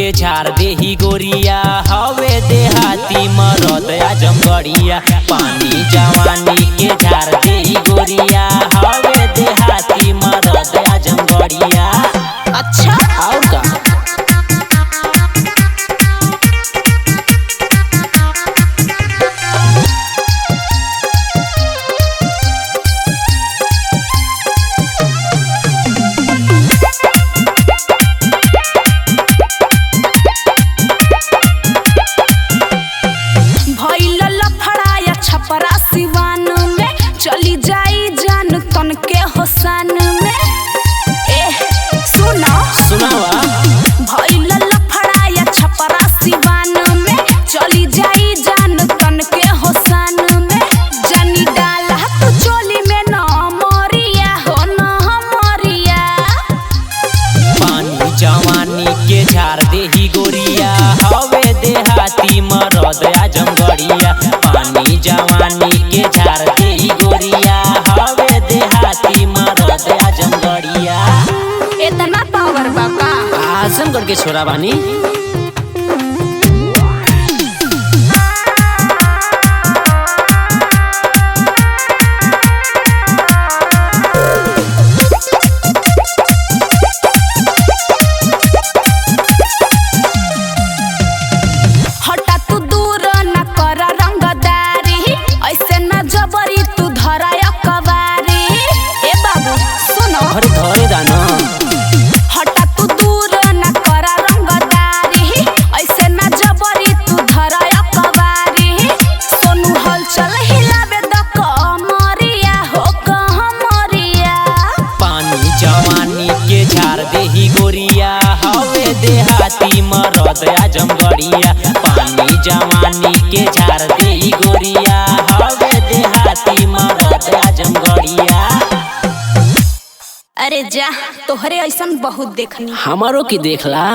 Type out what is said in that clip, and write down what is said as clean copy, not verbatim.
के झाड़ देही गोरिया हवे देहाती मरद आजमगढ़िया। पानी जवानी के झाड़ देही गोरिया हवे देहाती मरद आजमगढ़िया। अच्छा और का छपरा सिवान में चली जाई जान तन के होसान में। ए सुना सुनावा भइल लफड़ा छपरा सिवान में चली जाई जान तन के होसान में। जानी डाला तू चोली में न मरिया हो न मरिया। पानी जवानी के झाड़ देही गोरिया हवे देहाती मरद आजमगढ़िया। पानी जवानी के झाड़ देही गोरिया हवे देहाती मरद आजमगढ़िया। इतना पावर बाका आजमगढ़ के छोरा बानी। देही गोरिया हवे देहाती मरद आजमगढ़िया। पानी जवानी के झाड़ देही गोरिया हवे देहाती मरद आजमगढ़िया। अरे जा तोहरे ऐसन बहुत देखनी। हमारो की देखला।